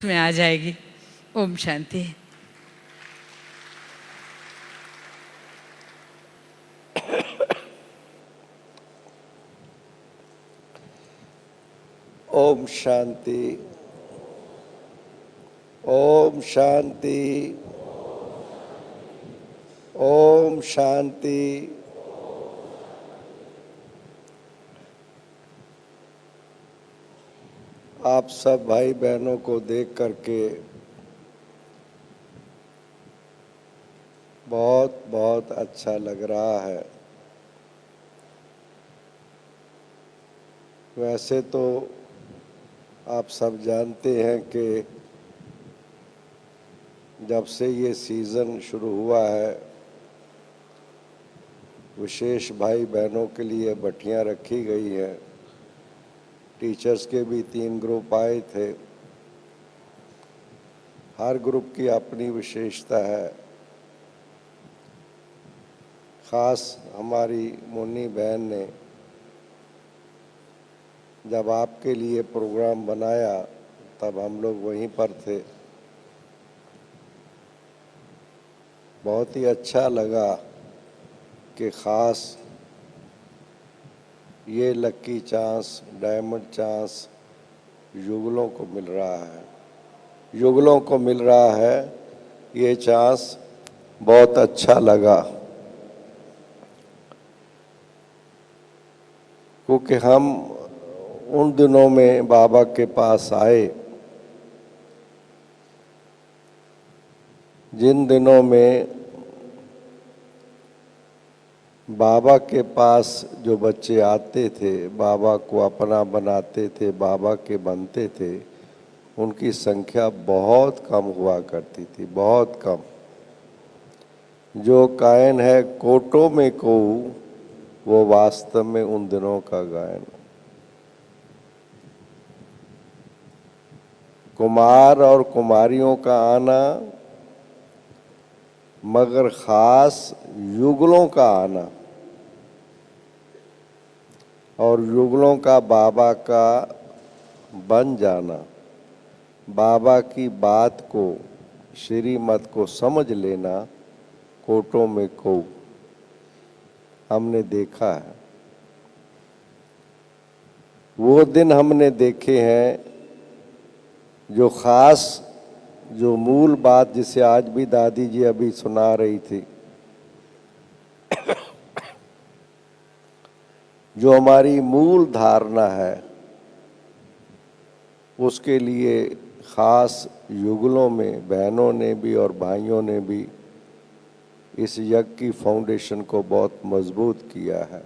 में आ जाएगी। ओम शांति। ओम शांति। ओम शांति। ओम शांति। आप सब भाई बहनों को देख करके बहुत बहुत अच्छा लग रहा है। वैसे तो आप सब जानते हैं कि जब से ये सीज़न शुरू हुआ है, विशेष भाई बहनों के लिए भट्टियाँ रखी गई हैं। टीचर्स के भी 3 ग्रुप आए थे। हर ग्रुप की अपनी विशेषता है। ख़ास हमारी मुन्नी बहन ने जब आपके लिए प्रोग्राम बनाया तब हम लोग वहीं पर थे। बहुत ही अच्छा लगा कि ख़ास ये लकी चांस, डायमंड चांस युगलों को मिल रहा है। युगलों को मिल रहा है ये चांस। बहुत अच्छा लगा क्योंकि हम उन दिनों में बाबा के पास आए जिन दिनों में बाबा के पास जो बच्चे आते थे, बाबा को अपना बनाते थे, बाबा के बनते थे, उनकी संख्या बहुत कम हुआ करती थी, बहुत कम। जो गायन है कोटों में को, वो वास्तव में उन दिनों का गायन। कुमार और कुमारियों का आना, मगर ख़ास युगलों का आना और युगलों का बाबा का बन जाना, बाबा की बात को, श्रीमत को समझ लेना, कोटों में को हमने देखा है। वो दिन हमने देखे हैं जो ख़ास, जो मूल बात जिसे आज भी दादी जी अभी सुना रही थी, जो हमारी मूल धारणा है, उसके लिए ख़ास युगलों में बहनों ने भी और भाइयों ने भी इस यज्ञ की फाउंडेशन को बहुत मजबूत किया है।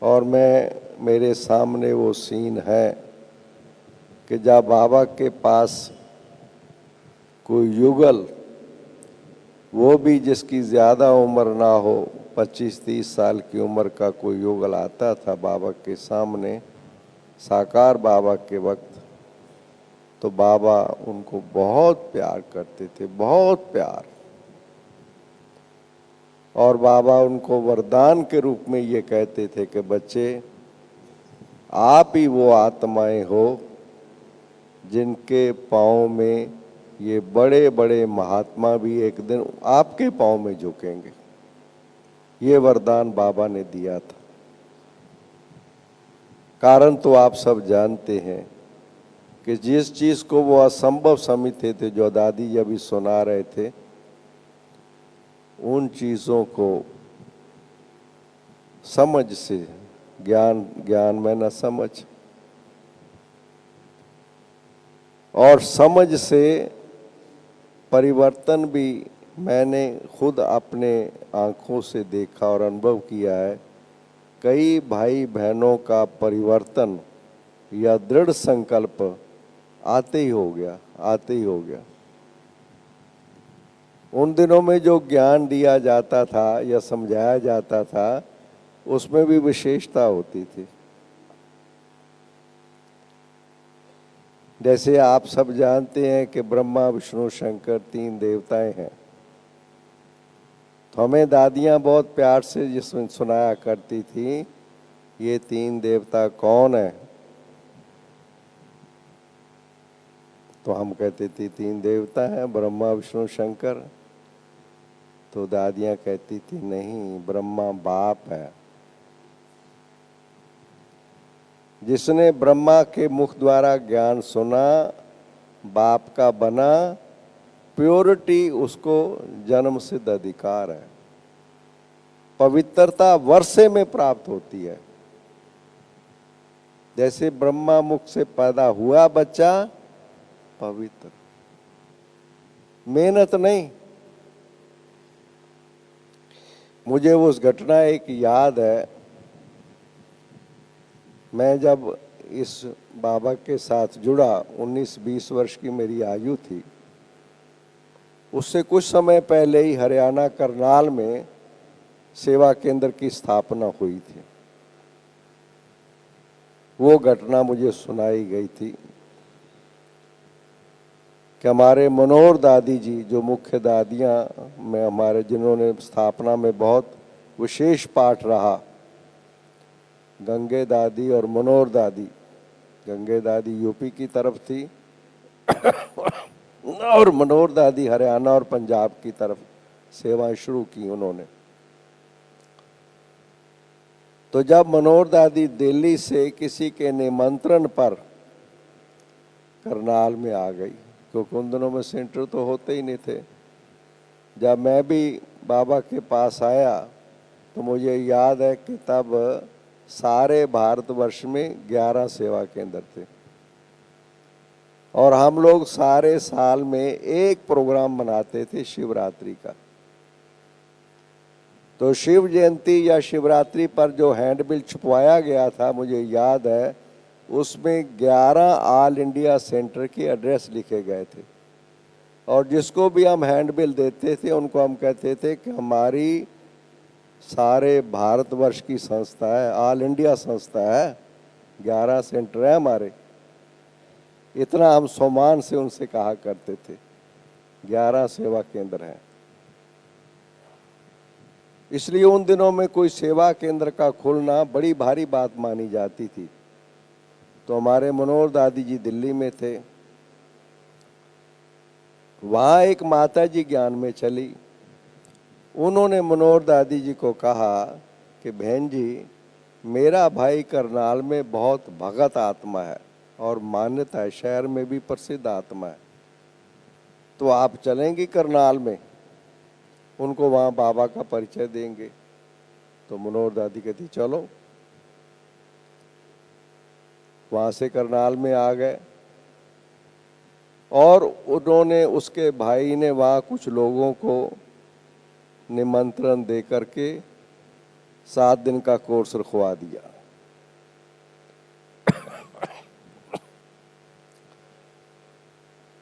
और मेरे सामने वो सीन है कि जब बाबा के पास कोई युगल, वो भी जिसकी ज़्यादा उम्र ना हो, 25-30 साल की उम्र का कोई युगल आता था बाबा के सामने, साकार बाबा के वक्त, तो बाबा उनको बहुत प्यार करते थे, बहुत प्यार। और बाबा उनको वरदान के रूप में ये कहते थे कि बच्चे, आप ही वो आत्माएं हो जिनके पाँव में ये बड़े बड़े महात्मा भी एक दिन आपके पाँव में झुकेंगे। ये वरदान बाबा ने दिया था। कारण तो आप सब जानते हैं कि जिस चीज़ को वो असंभव समझते थे, जो दादी जी अभी सुना रहे थे, उन चीज़ों को समझ से, ज्ञान में न समझ, और समझ से परिवर्तन भी मैंने खुद अपने आँखों से देखा और अनुभव किया है। कई भाई बहनों का परिवर्तन या दृढ़ संकल्प आते ही हो गया, आते ही हो गया। उन दिनों में जो ज्ञान दिया जाता था या समझाया जाता था, उसमें भी विशेषता होती थी। जैसे आप सब जानते हैं कि ब्रह्मा विष्णु शंकर 3 देवताएं हैं, तो हमें दादियाँ बहुत प्यार से जिसमें सुनाया करती थी, ये 3 देवता कौन है? तो हम कहते थे 3 देवता हैं, ब्रह्मा विष्णु शंकर। तो दादियाँ कहती थी नहीं, ब्रह्मा बाप है। जिसने ब्रह्मा के मुख द्वारा ज्ञान सुना, बाप का बना, प्योरिटी उसको जन्म सिद्ध अधिकार है। पवित्रता वर्षे में प्राप्त होती है। जैसे ब्रह्मा मुख से पैदा हुआ बच्चा पवित्र, मेहनत नहीं। मुझे वो उस घटना एक याद है। मैं जब इस बाबा के साथ जुड़ा, 19-20 वर्ष की मेरी आयु थी। उससे कुछ समय पहले ही हरियाणा करनाल में सेवा केंद्र की स्थापना हुई थी। वो घटना मुझे सुनाई गई थी कि हमारे मनोहर दादी जी, जो मुख्य दादियाँ में हमारे, जिन्होंने स्थापना में बहुत विशेष पाठ रहा, गंगे दादी और मनोहर दादी। गंगे दादी यूपी की तरफ थी और मनोहर दादी हरियाणा और पंजाब की तरफ सेवाएं शुरू की उन्होंने। तो जब मनोहर दादी दिल्ली से किसी के निमंत्रण पर करनाल में आ गई, क्योंकि उन दिनों में सेंटर तो होते ही नहीं थे। जब मैं भी बाबा के पास आया तो मुझे याद है कि तब सारे भारतवर्ष में 11 सेवा केंद्र थे और हम लोग सारे साल में एक प्रोग्राम मनाते थे शिवरात्रि का। तो शिव जयंती या शिवरात्रि पर जो हैंडबिल छपवाया गया था, मुझे याद है, उसमें 11 ऑल इंडिया सेंटर के एड्रेस लिखे गए थे। और जिसको भी हम हैंडबिल देते थे उनको हम कहते थे कि हमारी सारे भारतवर्ष की संस्था है, ऑल इंडिया संस्था है, 11 सेंटर है हमारे। इतना हम सम्मान से उनसे कहा करते थे, 11 सेवा केंद्र हैं। इसलिए उन दिनों में कोई सेवा केंद्र का खुलना बड़ी भारी बात मानी जाती थी। तो हमारे मनोहर दादी जी दिल्ली में थे। वहाँ एक माता जी ज्ञान में चली। उन्होंने मनोहर दादी जी को कहा कि बहन जी, मेरा भाई करनाल में बहुत भगत आत्मा है और मान्यता है, शहर में भी प्रसिद्ध आत्मा है, तो आप चलेंगी करनाल में, उनको वहाँ बाबा का परिचय देंगे। तो मनोहर दादी कहती चलो। वहाँ से करनाल में आ गए और उन्होंने, उसके भाई ने वहाँ कुछ लोगों को निमंत्रण दे करके 7 दिन का कोर्स रखवा दिया।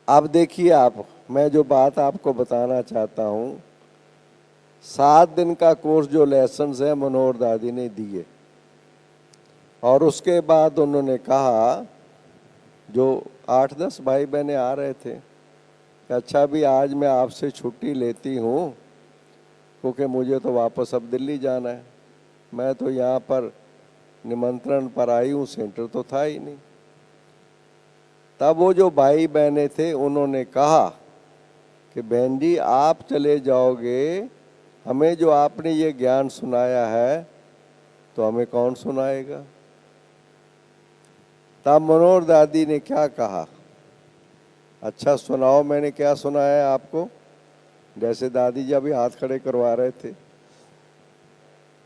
अब देखिए आप, मैं जो बात आपको बताना चाहता हूँ, 7 दिन का कोर्स जो लेसन्स है मनोहर दादी ने दिए और उसके बाद उन्होंने कहा, जो 8-10 भाई बहनें आ रहे थे, कि अच्छा भी आज मैं आपसे छुट्टी लेती हूँ क्योंकि मुझे तो वापस अब दिल्ली जाना है। मैं तो यहाँ पर निमंत्रण पर आई हूँ, सेंटर तो था ही नहीं। तब वो जो भाई बहनें थे उन्होंने कहा कि बहन जी आप चले जाओगे, हमें जो आपने ये ज्ञान सुनाया है तो हमें कौन सुनाएगा। तब मनोहर दादी ने क्या कहा, अच्छा सुनाओ, मैंने क्या सुनाया है आपको। जैसे दादी जी अभी हाथ खड़े करवा रहे थे,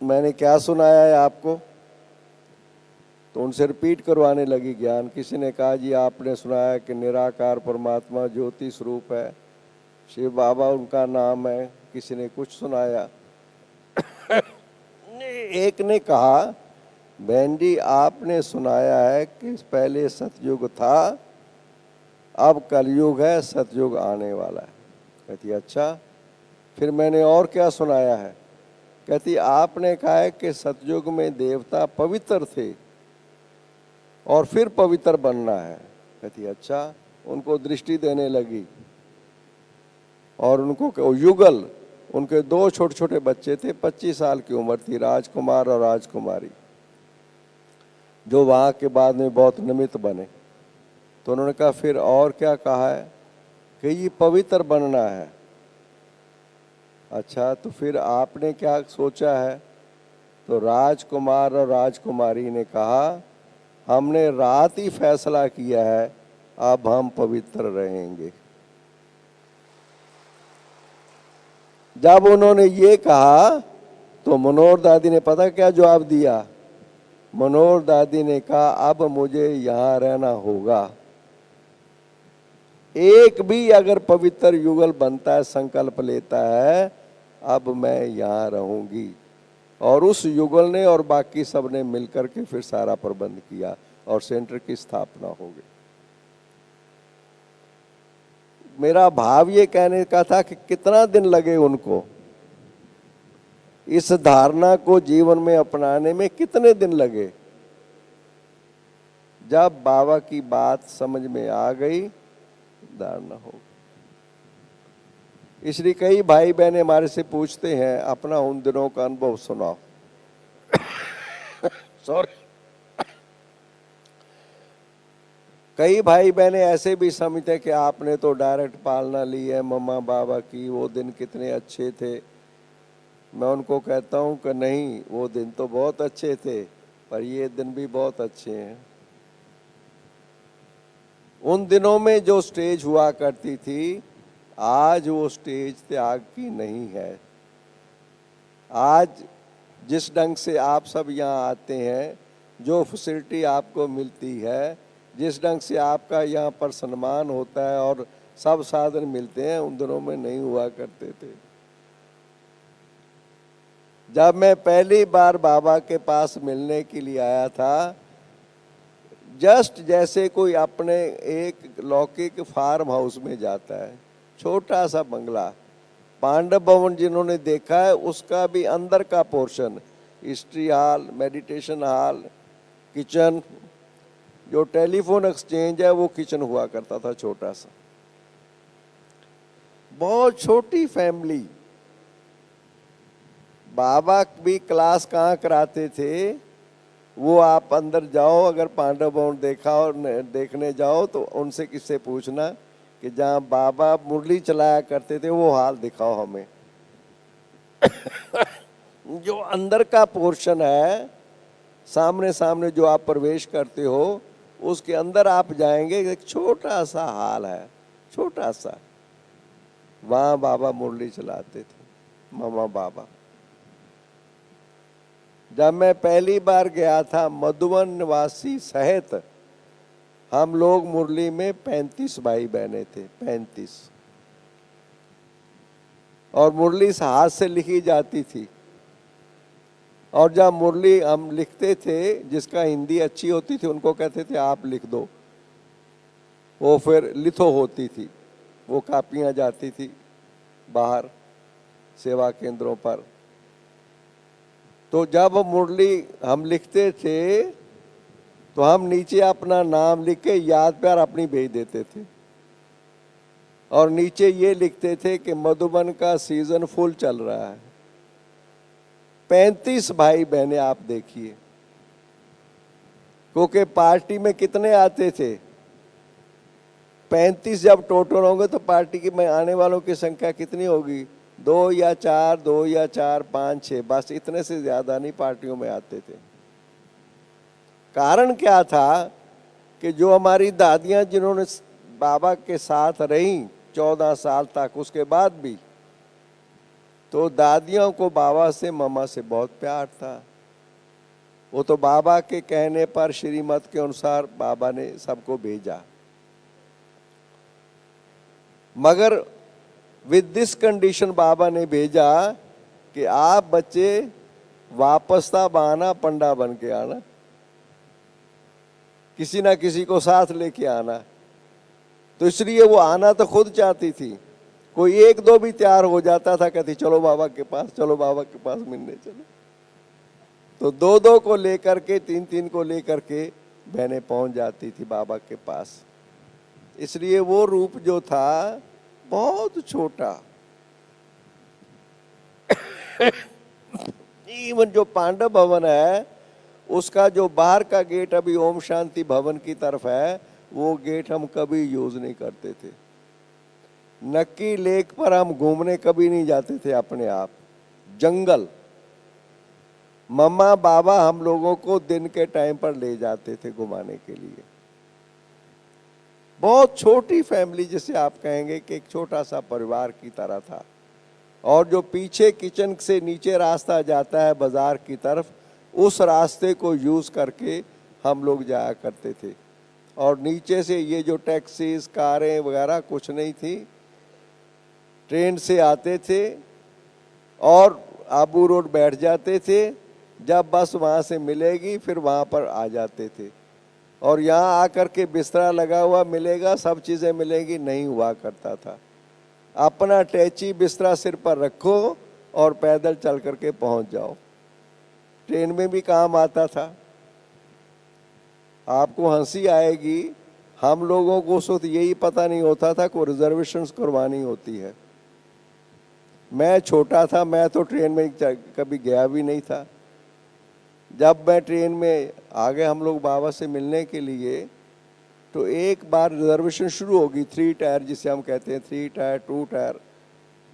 मैंने क्या सुनाया है आपको। तो उनसे रिपीट करवाने लगी ज्ञान। किसी ने कहा जी आपने सुनाया कि निराकार परमात्मा ज्योति स्वरूप है, शिव बाबा उनका नाम है। किसी ने कुछ सुनाया। एक ने कहा बहन जी आपने सुनाया है कि पहले सतयुग था, अब कलयुग है, सतयुग आने वाला है। कहती अच्छा, फिर मैंने और क्या सुनाया है। कहती आपने कहा है कि सतयुग में देवता पवित्र थे और फिर पवित्र बनना है। कहती अच्छा, उनको दृष्टि देने लगी और उनको युगल, उनके 2 छोटे छोटे बच्चे थे, 25 साल की उम्र थी, राजकुमार और राजकुमारी, जो वहाँ के बाद में बहुत निमित्त बने। तो उन्होंने कहा फिर और क्या कहा है कि ये पवित्र बनना है। अच्छा, तो फिर आपने क्या सोचा है? तो राजकुमार और राजकुमारी ने कहा हमने रात ही फैसला किया है, अब हम पवित्र रहेंगे। जब उन्होंने ये कहा तो मनोहर दादी ने पता क्या जवाब दिया? मनोहर दादी ने कहा अब मुझे यहां रहना होगा। एक भी अगर पवित्र युगल बनता है, संकल्प लेता है, अब मैं यहां रहूंगी। और उस युगल ने और बाकी सब ने मिलकर के फिर सारा प्रबंध किया और सेंटर की स्थापना हो गई। मेरा भाव ये कहने का था कि कितना दिन लगे उनको इस धारणा को जीवन में अपनाने में, कितने दिन लगे। जब बाबा की बात समझ में आ गई, धारणा हो गई। इसलिए कई भाई बहने हमारे से पूछते हैं अपना उन दिनों का अनुभव सुनाओ। सॉरी, कई भाई बहने ऐसे भी समझते हैं कि आपने तो डायरेक्ट पालना ली है मम्मा बाबा की, वो दिन कितने अच्छे थे। मैं उनको कहता हूं कि नहीं, वो दिन तो बहुत अच्छे थे, पर ये दिन भी बहुत अच्छे हैं। उन दिनों में जो स्टेज हुआ करती थी, आज वो स्टेज त्याग की नहीं है। आज जिस ढंग से आप सब यहाँ आते हैं, जो फैसिलिटी आपको मिलती है, जिस ढंग से आपका यहाँ पर सम्मान होता है और सब साधन मिलते हैं, उन दिनों में नहीं हुआ करते थे। जब मैं पहली बार बाबा के पास मिलने के लिए आया था, जस्ट जैसे कोई अपने एक लौकिक फार्म हाउस में जाता है, छोटा सा बंगला, पांडव भवन जिन्होंने देखा है उसका भी अंदर का portion, history hall, meditation hall, kitchen, जो टेलीफोन एक्सचेंज है वो किचन हुआ करता था छोटा सा। बहुत छोटी फैमिली। बाबा भी क्लास कहाँ कराते थे, वो आप अंदर जाओ, अगर पांडव भवन देखा और देखने जाओ तो उनसे किससे पूछना कि जहाँ बाबा मुरली चलाया करते थे वो हाल दिखाओ हमें। जो अंदर का पोर्शन है, सामने सामने जो आप प्रवेश करते हो, उसके अंदर आप जाएंगे, एक छोटा सा हाल है, छोटा सा। वहां बाबा मुरली चलाते थे, मामा बाबा। जब मैं पहली बार गया था, मधुबन निवासी सहित हम लोग मुरली में 35 भाई बहने थे, 35। और मुरली हाथ से लिखी जाती थी। और जब मुरली हम लिखते थे, जिसका हिंदी अच्छी होती थी उनको कहते थे आप लिख दो, वो फिर लिथो होती थी, वो कापियां जाती थी बाहर सेवा केंद्रों पर। तो जब मुरली हम लिखते थे तो हम नीचे अपना नाम लिख के याद प्यार अपनी भेज देते थे, और नीचे ये लिखते थे कि मधुबन का सीजन फुल चल रहा है। 35 भाई बहने आप देखिए, क्योंकि पार्टी में कितने आते थे, 35 जब टोटल होंगे तो पार्टी की में आने वालों की संख्या कितनी होगी? 2 या 4, 2 या 4, 5, 6, बस इतने से ज्यादा नहीं पार्टियों में आते थे। कारण क्या था कि जो हमारी दादियां जिन्होंने बाबा के साथ रही 14 साल तक, उसके बाद भी, तो दादियों को बाबा से, मामा से बहुत प्यार था। वो तो बाबा के कहने पर, श्रीमत के अनुसार बाबा ने सबको भेजा। मगर विद दिस कंडीशन बाबा ने भेजा कि आप बच्चे वापस तब आना, पंडा बन के आना, किसी ना किसी को साथ लेके आना। तो इसलिए वो आना तो खुद चाहती थी, कोई एक दो भी तैयार हो जाता था, कहती चलो बाबा के पास, चलो बाबा के पास मिलने चलो। तो 2-2 को लेकर के, 3-3 को लेकर के बहनें पहुंच जाती थी बाबा के पास। इसलिए वो रूप जो था बहुत छोटा। इवन जो पांडव भवन है, उसका जो बाहर का गेट अभी ओम शांति भवन की तरफ है, वो गेट हम कभी यूज़ नहीं करते थे। नक्की लेक पर हम घूमने कभी नहीं जाते थे अपने आप। जंगल, मम्मा बाबा हम लोगों को दिन के टाइम पर ले जाते थे घुमाने के लिए। बहुत छोटी फैमिली, जिसे आप कहेंगे कि एक छोटा सा परिवार की तरह था। और जो पीछे किचन से नीचे रास्ता जाता है बाजार की तरफ, उस रास्ते को यूज़ करके हम लोग जाया करते थे। और नीचे से ये जो टैक्सीज कारें वगैरह कुछ नहीं थी, ट्रेन से आते थे और आबू रोड बैठ जाते थे। जब बस वहाँ से मिलेगी फिर वहाँ पर आ जाते थे। और यहाँ आकर के बिस्तरा लगा हुआ मिलेगा, सब चीज़ें मिलेंगी, नहीं हुआ करता था। अपना टैची बिस्तरा सिर पर रखो और पैदल चल करके पहुँच जाओ। ट्रेन में भी काम आता था। आपको हंसी आएगी, हम लोगों को उस वक्त यही पता नहीं होता था कि रिजर्वेशंस करवानी होती है। मैं छोटा था, मैं तो ट्रेन में कभी गया भी नहीं था। जब मैं ट्रेन में आ गए हम लोग बाबा से मिलने के लिए, तो एक बार रिजर्वेशन शुरू होगी 3 टायर जिसे हम कहते हैं, 3 टायर 2 टायर।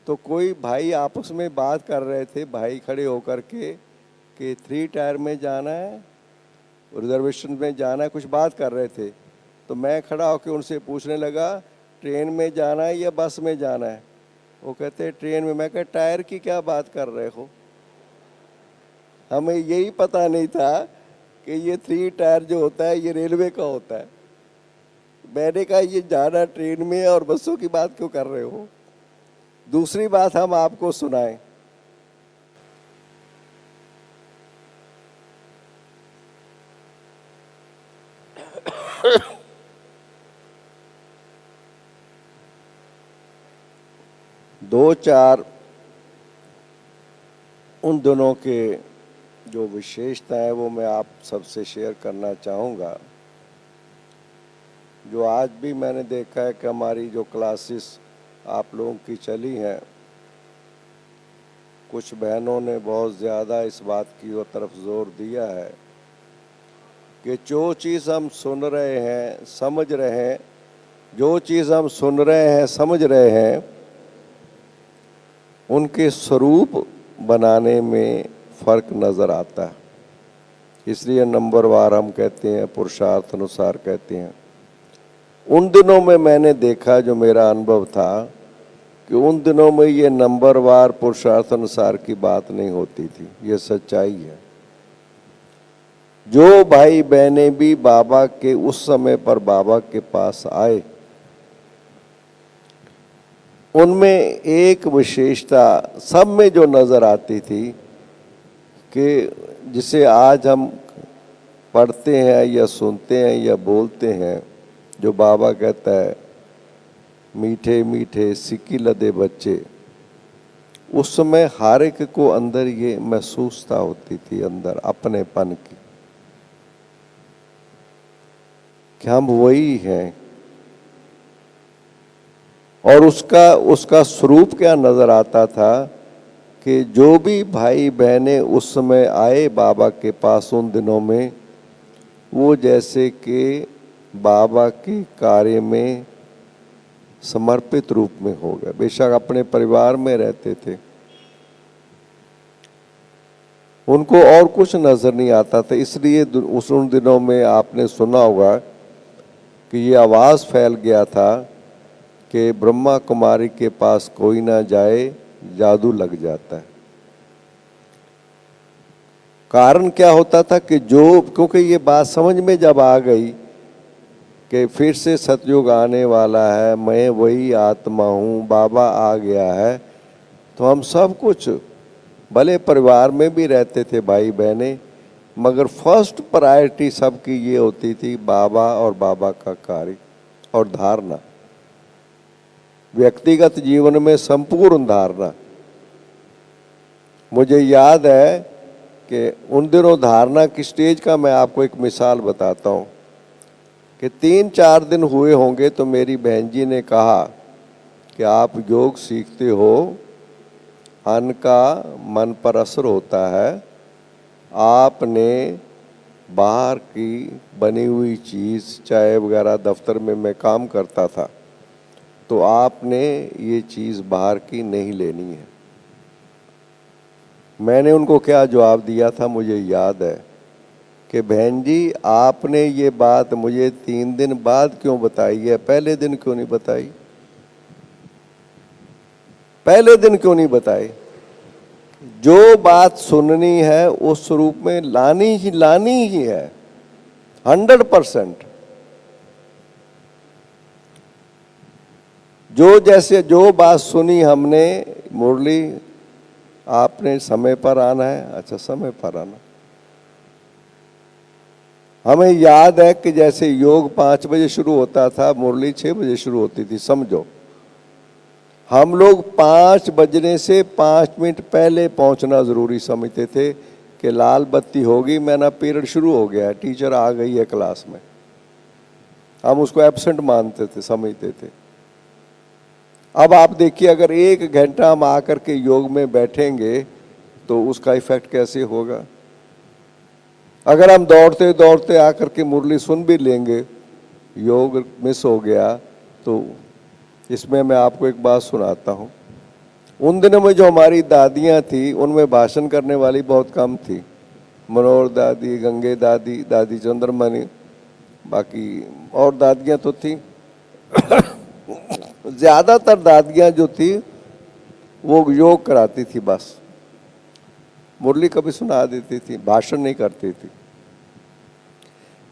तो कोई भाई आपस में बात कर रहे थे, भाई खड़े होकर के कि 3 टायर में जाना है, रिजर्वेशन में जाना है, कुछ बात कर रहे थे। तो मैं खड़ा होकर उनसे पूछने लगा, ट्रेन में जाना है या बस में जाना है? वो कहते ट्रेन में। मैं कहा टायर की क्या बात कर रहे हो? हमें यही पता नहीं था कि ये 3 टायर जो होता है ये रेलवे का होता है। मैंने कहा ये जाना ट्रेन में और बसों की बात क्यों कर रहे हो? दूसरी बात हम आपको सुनाएं। दो चार उन दिनों के जो विशेषता है वो मैं आप सबसे शेयर करना चाहूँगा। जो आज भी मैंने देखा है कि हमारी जो क्लासेस आप लोगों की चली हैं, कुछ बहनों ने बहुत ज़्यादा इस बात की ओर तरफ जोर दिया है कि जो चीज़ हम सुन रहे हैं, समझ रहे हैं, जो चीज़ हम सुन रहे हैं, समझ रहे हैं, उनके स्वरूप बनाने में फ़र्क नज़र आता है। इसलिए नंबरवार हम कहते हैं, पुरुषार्थ अनुसार कहते हैं। उन दिनों में मैंने देखा, जो मेरा अनुभव था, कि उन दिनों में ये नंबरवार पुरुषार्थ अनुसार की बात नहीं होती थी। ये सच्चाई है। जो भाई बहनें भी बाबा के उस समय पर बाबा के पास आए, उनमें एक विशेषता सब में जो नज़र आती थी कि जिसे आज हम पढ़ते हैं या सुनते हैं या बोलते हैं, जो बाबा कहता है मीठे मीठे सिक्की लदे बच्चे, उस समय हर एक को अंदर ये महसूसता होती थी, अंदर अपनेपन की, कि हम वही हैं। और उसका स्वरूप क्या नज़र आता था कि जो भी भाई बहनें उस समय आए बाबा के पास उन दिनों में, वो जैसे कि बाबा के कार्य में समर्पित रूप में हो गए। बेशक अपने परिवार में रहते थे, उनको और कुछ नज़र नहीं आता था। इसलिए उन दिनों में आपने सुना होगा कि ये आवाज़ फैल गया था कि ब्रह्मा कुमारी के पास कोई ना जाए, जादू लग जाता है। कारण क्या होता था कि क्योंकि ये बात समझ में जब आ गई कि फिर से सतयुग आने वाला है, मैं वही आत्मा हूँ, बाबा आ गया है, तो हम सब कुछ, भले परिवार में भी रहते थे भाई बहनें, मगर फर्स्ट प्रायोरिटी सबकी ये होती थी बाबा और बाबा का कार्य और धारणा, व्यक्तिगत जीवन में संपूर्ण धारणा। मुझे याद है कि उन दिनों धारणा की स्टेज का मैं आपको एक मिसाल बताता हूँ कि 3-4 दिन हुए होंगे तो मेरी बहन जी ने कहा कि आप योग सीखते हो, अन्न का मन पर असर होता है, आपने बाहर की बनी हुई चीज़, चाय वगैरह, दफ्तर में मैं काम करता था, तो आपने ये चीज़ बाहर की नहीं लेनी है। मैंने उनको क्या जवाब दिया था मुझे याद है कि बहन जी, आपने ये बात मुझे 3 दिन बाद क्यों बताई है, पहले दिन क्यों नहीं बताई, पहले दिन क्यों नहीं बताई। जो बात सुननी है उस रूप में लानी ही है, 100%। जो बात सुनी हमने, मुरली आपने समय पर आना है, अच्छा समय पर आना। हमें याद है कि जैसे योग 5 बजे शुरू होता था, मुरली 6 बजे शुरू होती थी, समझो। हम लोग 5 बजने से 5 मिनट पहले पहुंचना जरूरी समझते थे कि लाल बत्ती होगी, मेरा पीरियड शुरू हो गया है, टीचर आ गई है क्लास में। हम उसको एब्सेंट मानते थे, समझते थे। अब आप देखिए, अगर 1 घंटा हम आकर के योग में बैठेंगे तो उसका इफेक्ट कैसे होगा। अगर हम दौड़ते दौड़ते आकर के मुरली सुन भी लेंगे, योग मिस हो गया, तो इसमें मैं आपको एक बात सुनाता हूँ। उन दिनों में जो हमारी दादियाँ थी, उनमें भाषण करने वाली बहुत कम थी। मनोहर दादी, गंगे दादी, दादी चंद्रमणि, बाकी और दादियाँ तो थी। ज़्यादातर दादियाँ जो थी वो योग कराती थी, बस मुरली कभी सुना देती थी, भाषण नहीं करती थी।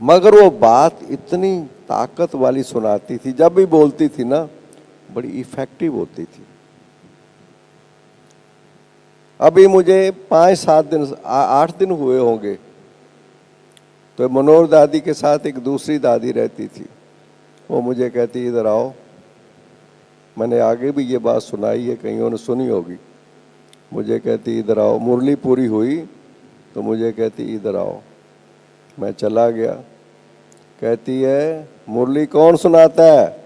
मगर वो बात इतनी ताकत वाली सुनाती थी, जब भी बोलती थी ना, बड़ी इफेक्टिव होती थी। अभी मुझे 5-7 दिन, 8 दिन हुए होंगे, तो मनोहर दादी के साथ एक दूसरी दादी रहती थी। वो मुझे कहती, इधर आओ। मैंने आगे भी ये बात सुनाई है, कहीं उन्होंने सुनी होगी। मुझे कहती, इधर आओ। मुरली पूरी हुई तो मुझे कहती, इधर आओ। मैं चला गया। कहती है, मुरली कौन सुनाता है।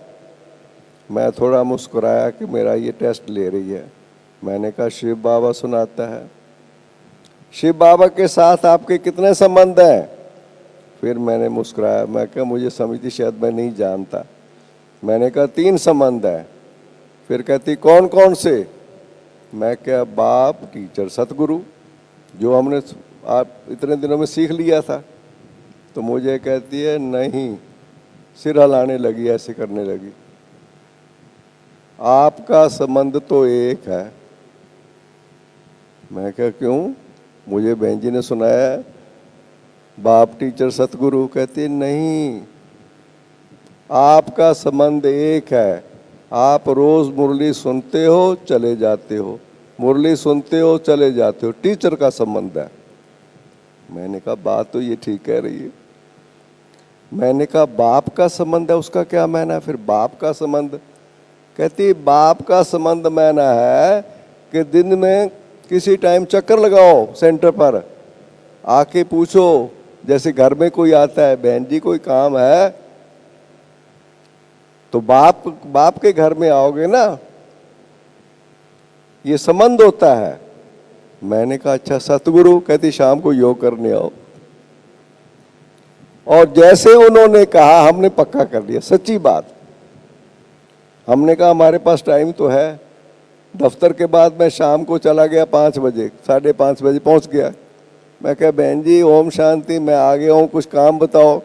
मैं थोड़ा मुस्कुराया कि मेरा ये टेस्ट ले रही है। मैंने कहा, शिव बाबा सुनाता है। शिव बाबा के साथ आपके कितने संबंध हैं। फिर मैंने मुस्कुराया, मैं कहा, मुझे समझती शायद मैं नहीं जानता। मैंने कहा, 3 संबंध हैं। फिर कहती, कौन कौन से। मैं क्या, बाप, टीचर, सतगुरु, जो हमने आप इतने दिनों में सीख लिया था। तो मुझे कहती है, नहीं। सिर हिलाने लगी, ऐसे करने लगी। आपका संबंध तो एक है। मैं क्या, क्यों। मुझे बहन जी ने सुनाया है, बाप, टीचर, सतगुरु। कहती, नहीं, आपका संबंध एक है। आप रोज मुरली सुनते हो, चले जाते हो, मुरली सुनते हो, चले जाते हो, टीचर का संबंध है। मैंने कहा, बात तो ये ठीक कह रही है। मैंने कहा, बाप का संबंध है, उसका क्या मायना है फिर बाप का संबंध। कहती, बाप का संबंध मायना है कि दिन में किसी टाइम चक्कर लगाओ सेंटर पर, आके पूछो, जैसे घर में कोई आता है, बहन जी कोई काम है, तो बाप के घर में आओगे ना, ये संबंध होता है। मैंने कहा, अच्छा सतगुरु। कहती, शाम को योग करने आओ। और जैसे उन्होंने कहा, हमने पक्का कर लिया, सच्ची बात। हमने कहा, हमारे पास टाइम तो है। दफ्तर के बाद मैं शाम को चला गया 5 बजे, 5:30 बजे पहुंच गया। मैं कहा, बहन जी ओम शांति, मैं आ गया हूँ, कुछ काम बताओ।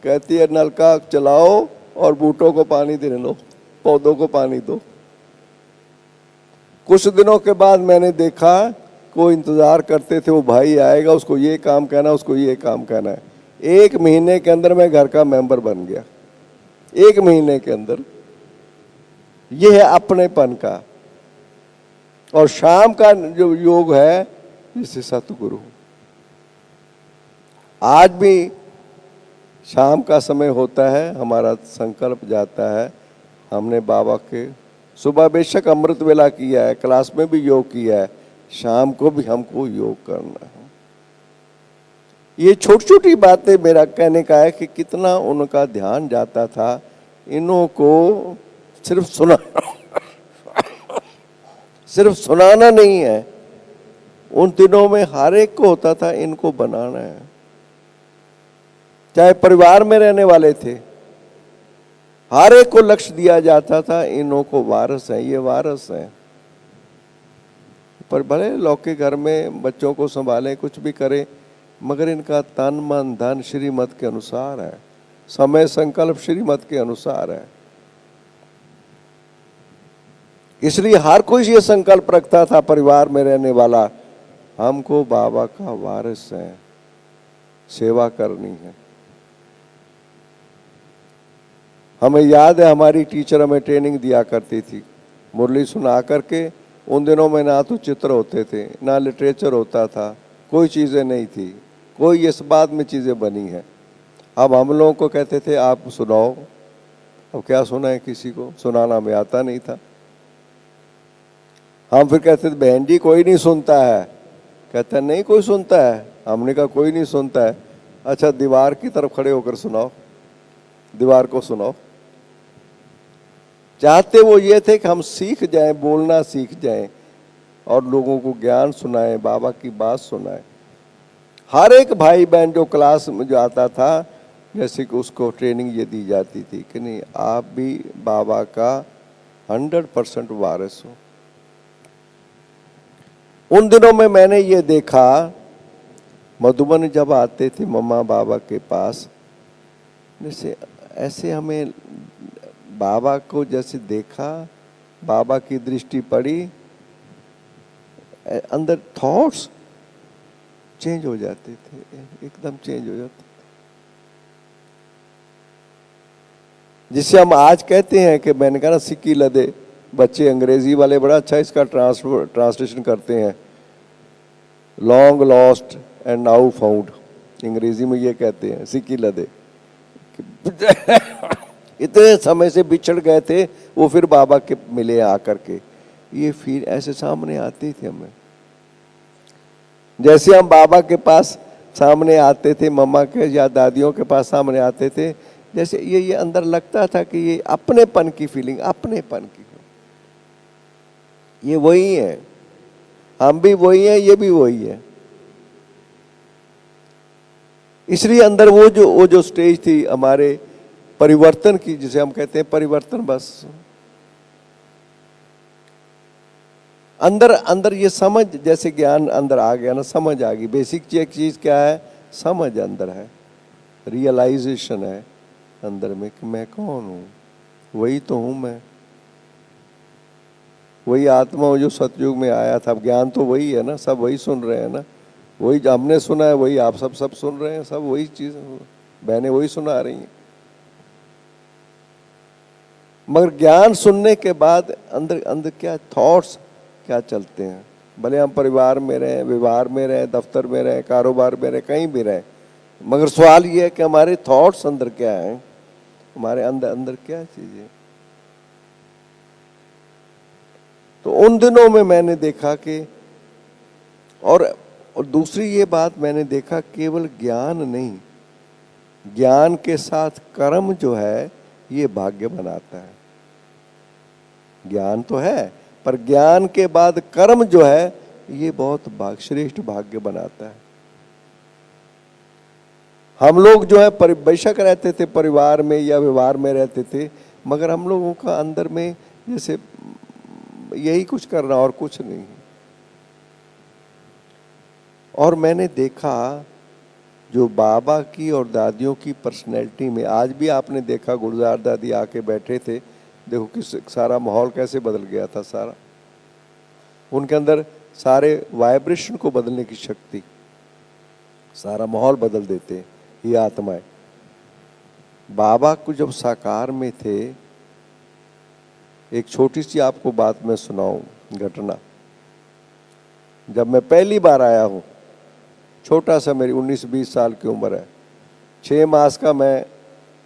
कहती है, नलका चलाओ और बूटों को पानी देने लो, पौधों को पानी दो। कुछ दिनों के बाद मैंने देखा, वो इंतजार करते थे, वो भाई आएगा, उसको ये काम कहना, उसको ये काम कहना है। 1 महीने के अंदर मैं घर का मेंबर बन गया, 1 महीने के अंदर। ये है अपनेपन का। और शाम का जो योग है, जिसे सतगुरु, आज भी शाम का समय होता है, हमारा संकल्प जाता है। हमने बाबा के सुबह बेशक अमृत वेला किया है, क्लास में भी योग किया है, शाम को भी हमको योग करना है। ये छोटी छोटी बातें मेरा कहने का है कि कितना उनका ध्यान जाता था। इन्हों को सिर्फ सिर्फ सुनाना नहीं है, उन दिनों में हर एक को होता था, इनको बनाना है। चाहे परिवार में रहने वाले थे, हर एक को लक्ष्य दिया जाता था, इन्हों को वारस है, ये वारस है। पर भले लौकिक घर में बच्चों को संभालें, कुछ भी करें, मगर इनका तन मन धन श्रीमत के अनुसार है, समय संकल्प श्रीमत के अनुसार है। इसलिए हर कोई ये संकल्प रखता था परिवार में रहने वाला, हमको बाबा का वारिस है, सेवा करनी है। हमें याद है हमारी टीचर हमें ट्रेनिंग दिया करती थी, मुरली सुना करके। उन दिनों में ना तो चित्र होते थे, ना लिटरेचर होता था, कोई चीज़ें नहीं थी, कोई इस बात में चीज़ें बनी हैं। अब हम लोगों को कहते थे आप सुनाओ, अब क्या सुनाए, किसी को सुनाना हमें आता नहीं था। हम फिर कहते थे बहन जी कोई नहीं सुनता है, कहते नहीं कोई सुनता है। हमने कहा कोई नहीं सुनता है, अच्छा दीवार की तरफ खड़े होकर सुनाओ, दीवार को सुनाओ। चाहते वो ये थे कि हम सीख जाएं, बोलना सीख जाएं और लोगों को ज्ञान सुनाएं, बाबा की बात सुनाएं। हर एक भाई बहन जो क्लास में जो आता था, जैसे कि उसको ट्रेनिंग ये दी जाती थी कि नहीं आप भी बाबा का 100% वारिस हो। उन दिनों में मैंने ये देखा, मधुबन जब आते थे मम्मा बाबा के पास, जैसे ऐसे हमें बाबा को जैसे देखा, बाबा की दृष्टि पड़ी, अंदर थॉट्स चेंज हो जाते थे, एकदम चेंज हो जाते थे। जिसे हम आज कहते हैं कि मैंने कहा ना सिक्की लदे, बच्चे अंग्रेजी वाले बड़ा अच्छा इसका ट्रांसलेशन करते हैं, long lost and now found, अंग्रेजी में ये कहते हैं सिक्की लदे। इतने समय से बिछड़ गए थे वो फिर बाबा के मिले आकर के, ये फिर ऐसे सामने आते थे हमें, जैसे हम बाबा के पास सामने आते थे, मम्मा के या दादियों के पास सामने आते थे, जैसे ये अंदर लगता था कि ये अपनेपन की फीलिंग, अपनेपन की, ये वही है, हम भी वही हैं, ये भी वही है। इसलिए अंदर वो जो स्टेज थी हमारे परिवर्तन की, जिसे हम कहते हैं परिवर्तन, बस अंदर अंदर ये समझ, जैसे ज्ञान अंदर आ गया ना, समझ आ गई। बेसिक चीज क्या है, समझ अंदर है, रियलाइजेशन है अंदर में कि मैं कौन हूं, वही तो हूं मैं, वही आत्मा हो जो सतयुग में आया था। ज्ञान तो वही है ना, सब वही सुन रहे हैं ना, वही जो हमने सुना है वही आप सब सुन रहे हैं, सब वही चीज, बहनें वही सुना रही हैं। मगर ज्ञान सुनने के बाद अंदर अंदर क्या थॉट्स क्या चलते हैं, भले हम परिवार में रहें, व्यवहार में रहें, दफ्तर में रहें, कारोबार में रहें, कहीं भी रहें, मगर सवाल ये है कि हमारे थॉट्स अंदर क्या हैं, हमारे अंदर अंदर क्या चीज है। तो उन दिनों में मैंने देखा कि और दूसरी ये बात मैंने देखा, केवल ज्ञान नहीं, ज्ञान के साथ कर्म जो है ये भाग्य बनाता है। ज्ञान तो है, पर ज्ञान के बाद कर्म जो है ये बहुत श्रेष्ठ भाग्य बनाता है। हम लोग जो है बेशक रहते थे परिवार में या व्यवहार में रहते थे, मगर हम लोगों का अंदर में जैसे यही कुछ करना और कुछ नहीं। और मैंने देखा जो बाबा की और दादियों की पर्सनैलिटी में, आज भी आपने देखा गुलजार दादी आके बैठे थे, देखो किस सारा माहौल कैसे बदल गया था सारा, उनके अंदर सारे वाइब्रेशन को बदलने की शक्ति, सारा माहौल बदल देते ये आत्माएं। बाबा को जब साकार में थे, एक छोटी सी आपको बात मैं सुनाऊं घटना। जब मैं पहली बार आया हूं, छोटा सा, मेरी 19-20 साल की उम्र है, 6 मास का मैं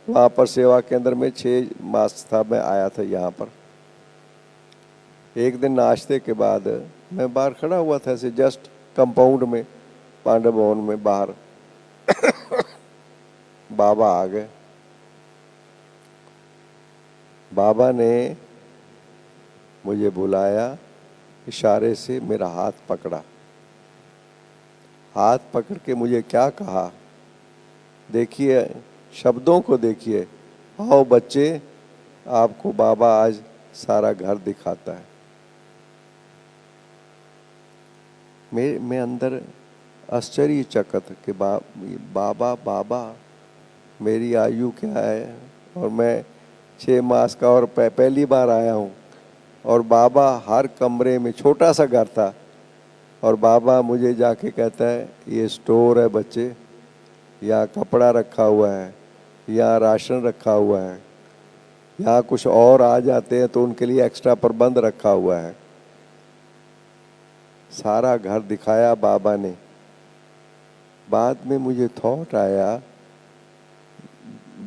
वहाँ पर सेवा केंद्र में 6 मास था, मैं आया था यहाँ पर। एक दिन नाश्ते के बाद मैं बाहर खड़ा हुआ था, ऐसे जस्ट कंपाउंड में, पांडव भवन में बाहर बाबा आ गए। बाबा ने मुझे बुलाया, इशारे से मेरा हाथ पकड़ा, हाथ पकड़ के मुझे क्या कहा, देखिए, शब्दों को देखिए। आओ बच्चे, आपको बाबा आज सारा घर दिखाता है। मैं अंदर आश्चर्यचकित कि बाबा बाबा मेरी आयु क्या है, और मैं 6 मास का और पहली बार आया हूँ, और बाबा हर कमरे में, छोटा सा घर था, और बाबा मुझे जाके कहता है ये स्टोर है बच्चे, यहाँ कपड़ा रखा हुआ है, यहाँ राशन रखा हुआ है, यहाँ कुछ और आ जाते हैं तो उनके लिए एक्स्ट्रा प्रबंध रखा हुआ है। सारा घर दिखाया बाबा ने। बाद में मुझे थॉट आया,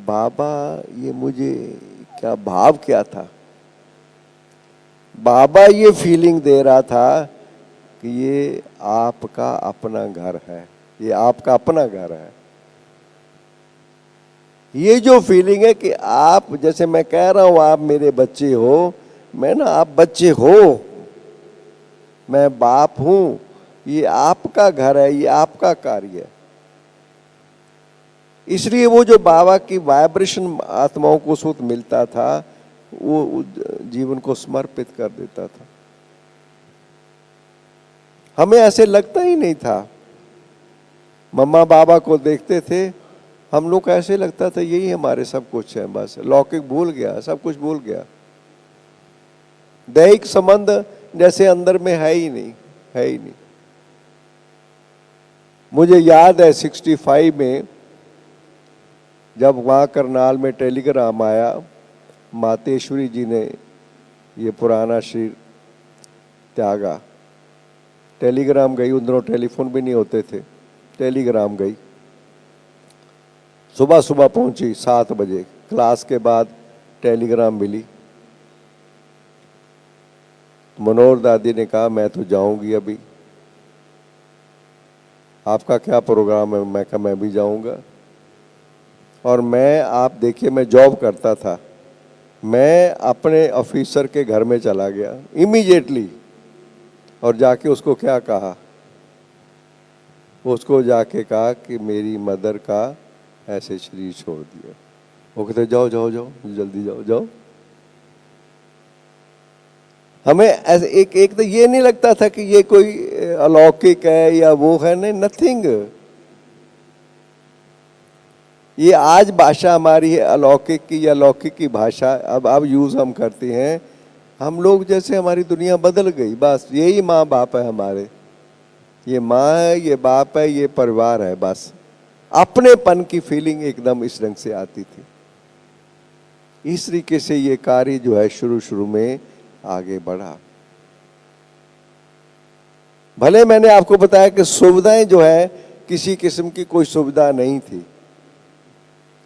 बाबा ये मुझे क्या भाव क्या था, बाबा ये फीलिंग दे रहा था कि ये आपका अपना घर है, ये आपका अपना घर है। ये जो फीलिंग है कि आप, जैसे मैं कह रहा हूं आप मेरे बच्चे हो, मैं ना आप बच्चे हो, मैं बाप हूं, ये आपका घर है, ये आपका कार्य है। इसलिए वो जो बाबा की वाइब्रेशन आत्माओं को सुख मिलता था, वो जीवन को समर्पित कर देता था। हमें ऐसे लगता ही नहीं था। मम्मा बाबा को देखते थे, हम लोग को ऐसे लगता था यही हमारे सब कुछ है, बस लौकिक भूल गया, सब कुछ भूल गया। दैहिक संबंध जैसे अंदर में है ही नहीं, है ही नहीं। मुझे याद है 65 में जब वहाँ करनाल में टेलीग्राम आया, मातेश्वरी जी ने ये पुराना शरीर त्यागा। टेलीग्राम गई, उन दिनों टेलीफोन भी नहीं होते थे, टेलीग्राम गई, सुबह सुबह पहुंची 7 बजे, क्लास के बाद टेलीग्राम मिली। मनोहर दादी ने कहा मैं तो जाऊंगी अभी, आपका क्या प्रोग्राम है? मैं कहा मैं भी जाऊंगा। और मैं, आप देखिए, मैं जॉब करता था, मैं अपने ऑफिसर के घर में चला गया इमीडिएटली, और जाके उसको क्या कहा, उसको जाके कहा कि मेरी मदर का ऐसे शरीर छोड़ दिया। वो कहते जाओ जाओ जाओ, जल्दी जाओ जाओ। हमें ऐसे एक तो ये नहीं लगता था कि ये कोई अलौकिक है या वो है, नहीं, नथिंग। ये आज भाषा हमारी है अलौकिक की या लौकिक की भाषा, अब यूज हम करते हैं। हम लोग जैसे हमारी दुनिया बदल गई, बस यही माँ बाप है हमारे, ये माँ है, ये बाप है, ये परिवार है, बस अपनेपन की फीलिंग एकदम इस रंग से आती थी। इस तरीके से ये कार्य जो है शुरू में आगे बढ़ा। भले मैंने आपको बताया कि सुविधाएं जो है, किसी किस्म की कोई सुविधा नहीं थी।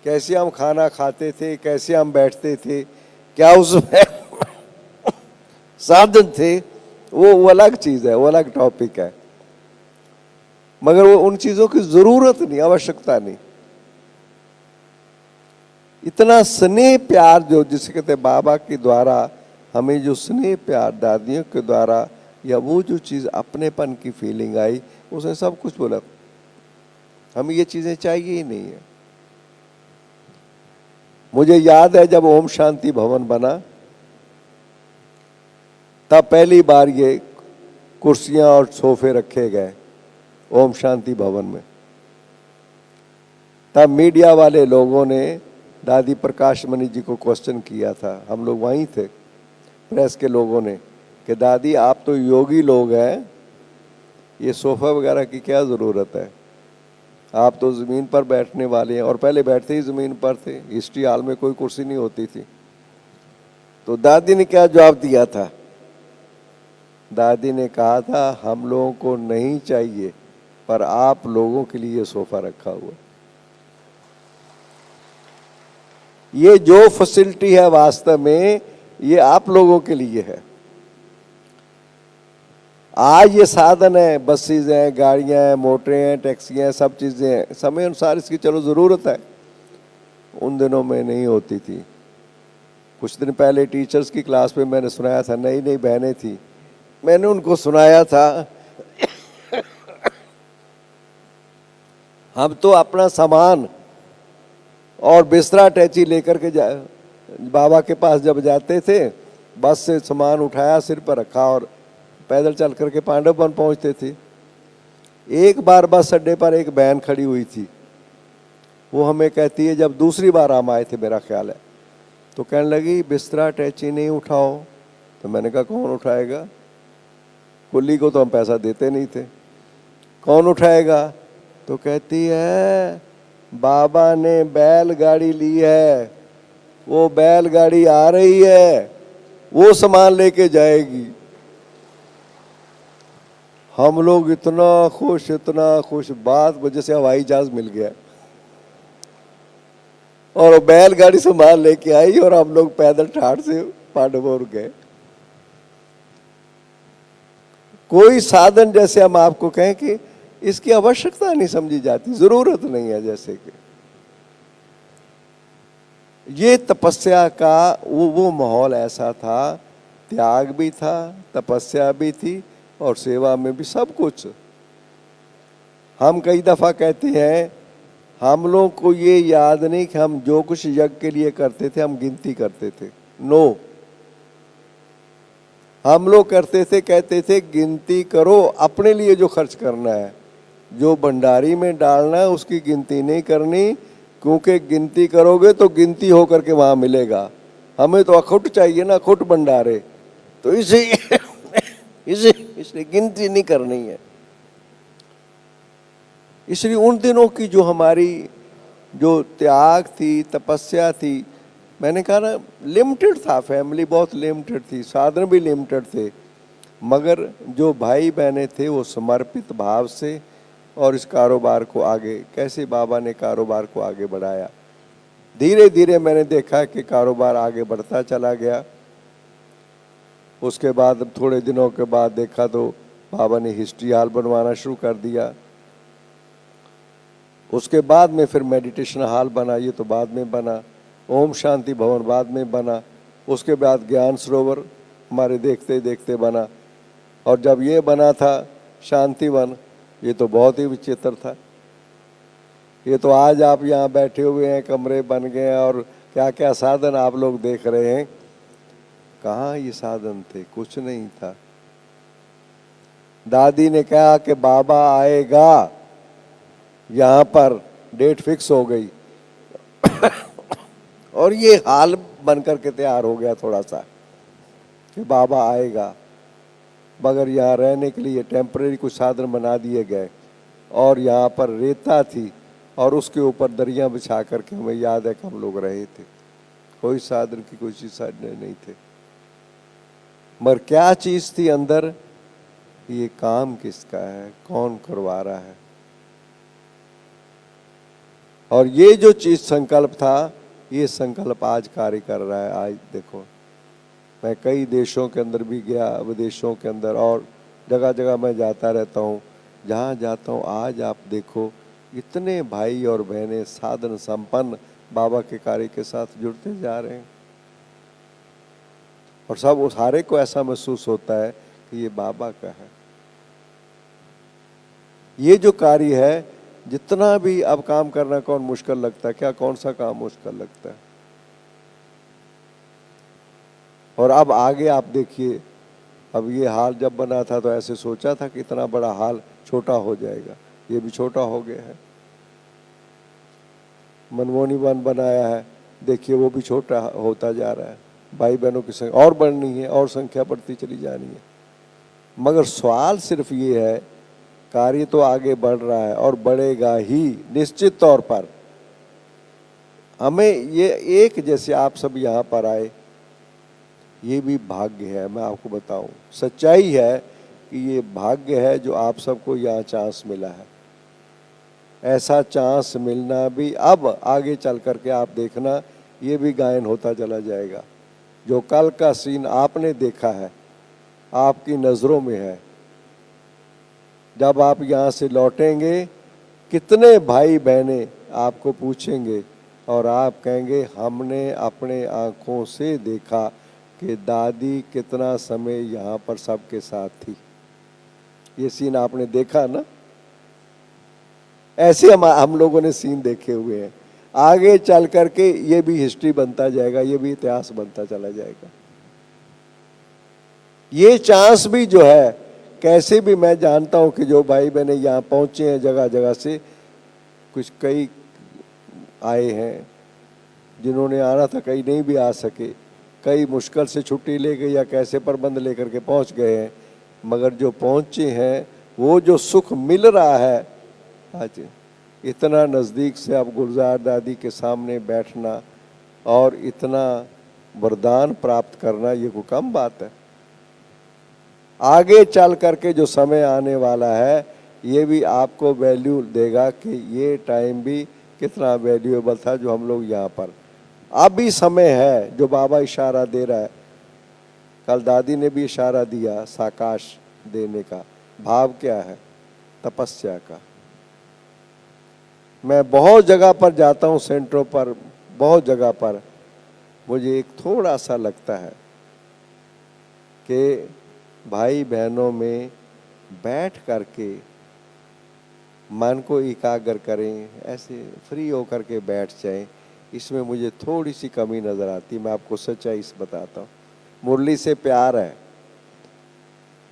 कैसे हम खाना खाते थे, कैसे हम बैठते थे, क्या उसमें साधन थे, वो अलग चीज है, वो अलग टॉपिक है। मगर वो उन चीजों की जरूरत नहीं, आवश्यकता नहीं। इतना स्नेह प्यार जो जिसे कहते हैं बाबा के द्वारा हमें जो स्नेह प्यार, दादियों के द्वारा, या वो जो चीज अपनेपन की फीलिंग आई, उसने सब कुछ बोला। हमें ये चीजें चाहिए ही नहीं है। मुझे याद है जब ओम शांति भवन बना, तब पहली बार ये कुर्सियां और सोफे रखे गए ओम शांति भवन में। तब मीडिया वाले लोगों ने दादी प्रकाश मणि जी को क्वेश्चन किया था, हम लोग वहीं थे, प्रेस के लोगों ने, कि दादी आप तो योगी लोग हैं, ये सोफा वगैरह की क्या ज़रूरत है, आप तो ज़मीन पर बैठने वाले हैं, और पहले बैठते ही ज़मीन पर थे, हिस्ट्री हॉल में कोई कुर्सी नहीं होती थी। तो दादी ने क्या जवाब दिया था? दादी ने कहा था हम लोगों को नहीं चाहिए, पर आप लोगों के लिए सोफा रखा हुआ। ये जो फैसिलिटी है वास्तव में ये आप लोगों के लिए है। आज ये साधन है, बसेज हैं, गाड़ियां हैं, मोटरें हैं, टैक्सियां हैं, सब चीजें हैं, समय अनुसार इसकी चलो जरूरत है, उन दिनों में नहीं होती थी। कुछ दिन पहले टीचर्स की क्लास में मैंने सुनाया था, नई नई बहनें थी, मैंने उनको सुनाया था हम तो अपना सामान और बिस्तरा अटैची लेकर के बाबा के पास जब जाते थे, बस से सामान उठाया, सिर पर रखा और पैदल चल करके पांडव वन पहुंचते थे। एक बार बस अड्डे पर एक बहन खड़ी हुई थी, वो हमें कहती है, जब दूसरी बार हम आए थे मेरा ख्याल है, तो कहने लगी बिस्तरा अटैची नहीं उठाओ। तो मैंने कहा कौन उठाएगा, कुल्ली को तो हम पैसा देते नहीं थे, कौन उठाएगा? तो कहती है बाबा ने बैलगाड़ी ली है, वो बैलगाड़ी आ रही है, वो सामान लेके जाएगी। हम लोग इतना खुश, बात वजह से हवाई जहाज मिल गया और वो बैलगाड़ी सामान लेके आई और हम लोग पैदल ठाठ से पांडवपुर गए। कोई साधन, जैसे हम आपको कहें कि इसकी आवश्यकता नहीं समझी जाती, जरूरत नहीं है। जैसे कि ये तपस्या का वो माहौल ऐसा था, त्याग भी था, तपस्या भी थी और सेवा में भी सब कुछ। हम कई दफा कहते हैं, हम लोग को ये याद नहीं कि हम जो कुछ यज्ञ के लिए करते थे हम गिनती करते थे। नो, हम लोग करते थे, कहते थे गिनती करो अपने लिए जो खर्च करना है, जो भंडारी में डालना है उसकी गिनती नहीं करनी, क्योंकि गिनती करोगे तो गिनती होकर के वहां मिलेगा। हमें तो अखुट चाहिए ना, अखुट भंडारे, तो इसलिए गिनती नहीं करनी है। इसलिए उन दिनों की जो हमारी जो त्याग थी, तपस्या थी, मैंने कहा ना, लिमिटेड था, फैमिली बहुत लिमिटेड थी, साधन भी लिमिटेड थे, मगर जो भाई बहनें थे वो समर्पित भाव से और इस कारोबार को आगे, कैसे बाबा ने कारोबार को आगे बढ़ाया। धीरे धीरे मैंने देखा कि कारोबार आगे बढ़ता चला गया। उसके बाद थोड़े दिनों के बाद देखा तो बाबा ने हिस्ट्री हॉल बनवाना शुरू कर दिया। उसके बाद में फिर मेडिटेशन हॉल बना, ये तो बाद में बना। ओम शांति भवन बाद में बना। उसके बाद ज्ञान सरोवर हमारे देखते देखते बना। और जब ये बना था शांति वन, ये तो बहुत ही विचित्र था। ये तो आज आप यहाँ बैठे हुए हैं, कमरे बन गए हैं और क्या क्या साधन आप लोग देख रहे हैं। कहाँ ये साधन थे, कुछ नहीं था। दादी ने कहा कि बाबा आएगा, यहाँ पर डेट फिक्स हो गई और ये हाल बनकर के तैयार हो गया थोड़ा सा कि बाबा आएगा, मगर यहाँ रहने के लिए टेम्परेरी कुछ साधन बना दिए गए। और यहाँ पर रेता थी और उसके ऊपर दरिया बिछा करके, हमें याद है कि हम लोग रहे थे। कोई साधन की कोई चीज नहीं थे, मगर क्या चीज थी अंदर, ये काम किसका है, कौन करवा रहा है। और ये जो चीज संकल्प था, ये संकल्प आज कार्य कर रहा है। आज देखो, मैं कई देशों के अंदर भी गया, विदेशों के अंदर, और जगह जगह मैं जाता रहता हूँ। जहाँ जाता हूँ आज आप देखो, इतने भाई और बहनें साधन संपन्न बाबा के कार्य के साथ जुड़ते जा रहे हैं। और सब उस सारे को ऐसा महसूस होता है कि ये बाबा का है। ये जो कार्य है, जितना भी अब काम करना कौन मुश्किल लगता है, क्या कौन सा काम मुश्किल लगता है। और अब आगे आप देखिए, अब ये हाल जब बना था तो ऐसे सोचा था कि इतना बड़ा हाल छोटा हो जाएगा, ये भी छोटा हो गया है। मनमोहनी वन बनाया है, देखिए वो भी छोटा होता जा रहा है। भाई बहनों की संख्या और बढ़नी है और संख्या बढ़ती चली जानी है। मगर सवाल सिर्फ ये है, कार्य तो आगे बढ़ रहा है और बढ़ेगा ही निश्चित तौर पर। हमें ये एक, जैसे आप सब यहाँ पर आए, ये भी भाग्य है। मैं आपको बताऊं, सच्चाई है कि ये भाग्य है जो आप सबको यहाँ चांस मिला है। ऐसा चांस मिलना भी अब आगे चल करके आप देखना, ये भी गायन होता चला जाएगा। जो कल का सीन आपने देखा है, आपकी नजरों में है। जब आप यहाँ से लौटेंगे, कितने भाई बहनें आपको पूछेंगे और आप कहेंगे हमने अपने आंखों से देखा कि दादी कितना समय यहाँ पर सबके साथ थी। ये सीन आपने देखा ना। ऐसे हम लोगों ने सीन देखे हुए हैं। आगे चल करके ये भी हिस्ट्री बनता जाएगा, ये भी इतिहास बनता चला जाएगा। ये चांस भी जो है, कैसे भी मैं जानता हूं कि जो भाई बहने यहाँ पहुंचे हैं जगह जगह से, कुछ कई आए हैं जिन्होंने आना था, कई नहीं भी आ सके, कई मुश्किल से छुट्टी लेके या कैसे प्रबंध लेकर के पहुंच गए हैं, मगर जो पहुंचे हैं वो जो सुख मिल रहा है आज, इतना नज़दीक से अब गुलजार दादी के सामने बैठना और इतना वरदान प्राप्त करना, ये कोई कम बात है। आगे चल करके जो समय आने वाला है ये भी आपको वैल्यू देगा कि ये टाइम भी कितना वैल्यूएबल था जो हम लोग यहाँ पर, अब भी समय है जो बाबा इशारा दे रहा है। कल दादी ने भी इशारा दिया साकाश देने का, भाव क्या है? तपस्या का। मैं बहुत जगह पर जाता हूँ, सेंटरों पर, बहुत जगह पर, मुझे एक थोड़ा सा लगता है कि भाई बहनों में बैठ करके मन को एकाग्र करें, ऐसे फ्री होकर के बैठ जाएं, इसमें मुझे थोड़ी सी कमी नज़र आती। मैं आपको सच्चाई से बताता हूँ, मुरली से प्यार है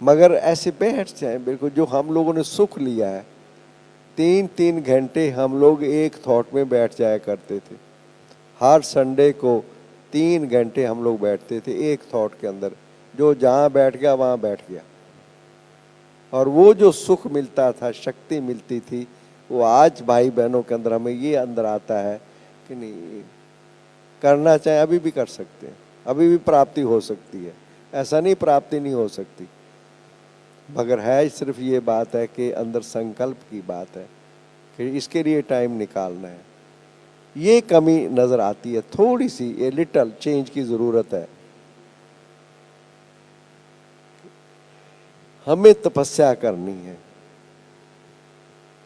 मगर ऐसे बैठ जाएं बिल्कुल, जो हम लोगों ने सुख लिया है। 3-3 घंटे हम लोग एक थॉट में बैठ जाया करते थे। हर संडे को 3 घंटे हम लोग बैठते थे एक थॉट के अंदर, जो जहाँ बैठ गया वहाँ बैठ गया, और वो जो सुख मिलता था, शक्ति मिलती थी, वो आज भाई बहनों के अंदर हमें ये अंदर आता है कि नहीं, करना चाहे अभी भी कर सकते हैं, अभी भी प्राप्ति हो सकती है, ऐसा नहीं प्राप्ति नहीं हो सकती, मगर है सिर्फ ये बात है कि अंदर संकल्प की बात है कि इसके लिए टाइम निकालना है। ये कमी नज़र आती है, थोड़ी सी ये लिटल चेंज की ज़रूरत है। हमें तपस्या करनी है,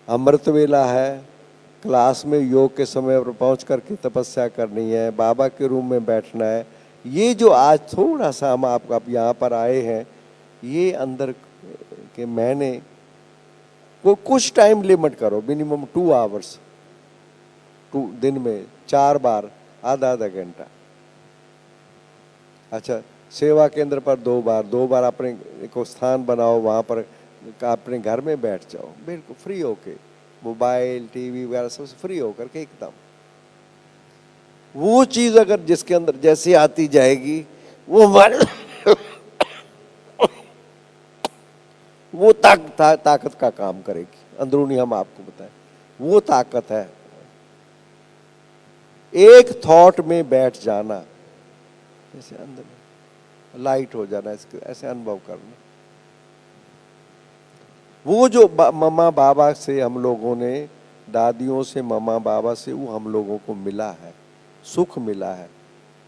अमृत वेला है, क्लास में योग के समय पर पहुंच करके तपस्या करनी है, बाबा के रूम में बैठना है। ये जो आज थोड़ा सा हम आप यहाँ पर आए हैं, ये अंदर कि मैंने को कुछ टाइम लिमिट करो, मिनिमम 2 आवर्स, दिन में 4 बार आधा घंटा। अच्छा, सेवा केंद्र पर 2 बार, 2 बार अपने को स्थान बनाओ, वहाँ पर अपने घर में बैठ जाओ बिल्कुल फ्री होके, मोबाइल टीवी वगैरह सब फ्री होकर के एकदम। वो चीज अगर जिसके अंदर जैसे आती जाएगी वो हमारे वो ताकत का काम करेगी अंदरूनी। हम आपको बताएं वो ताकत है, एक थॉट में बैठ जाना, जैसे अंदर लाइट हो जाना, इसके ऐसे अनुभव करना। वो जो मम्मा बाबा से हम लोगों ने, दादियों से, मम्मा बाबा से, वो हम लोगों को मिला है, सुख मिला है,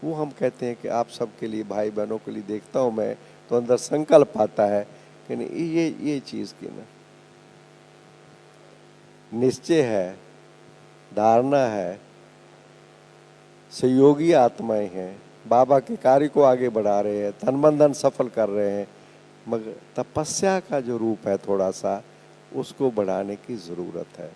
वो हम कहते हैं कि आप सबके लिए, भाई बहनों के लिए देखता हूँ मैं तो अंदर संकल्प आता है कि नहीं, ये चीज की ना निश्चय है, धारणा है, सहयोगी आत्माएं हैं, बाबा के कार्य को आगे बढ़ा रहे हैं, तन मन धन सफल कर रहे हैं, मगर तपस्या का जो रूप है थोड़ा सा उसको बढ़ाने की ज़रूरत है।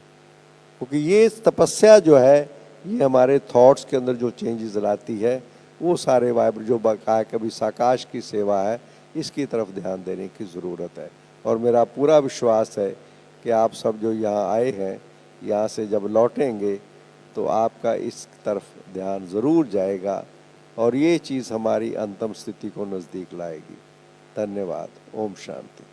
क्योंकि ये तपस्या जो है ये हमारे थॉट्स के अंदर जो चेंजेस लाती है, वो सारे वाइब्र जो बकाया कभी साकाश की सेवा है, इसकी तरफ ध्यान देने की ज़रूरत है। और मेरा पूरा विश्वास है कि आप सब जो यहाँ आए हैं, यहाँ से जब लौटेंगे तो आपका इस तरफ ध्यान ज़रूर जाएगा और ये चीज़ हमारी अंतिम स्थिति को नज़दीक लाएगी। धन्यवाद। ओम शांति।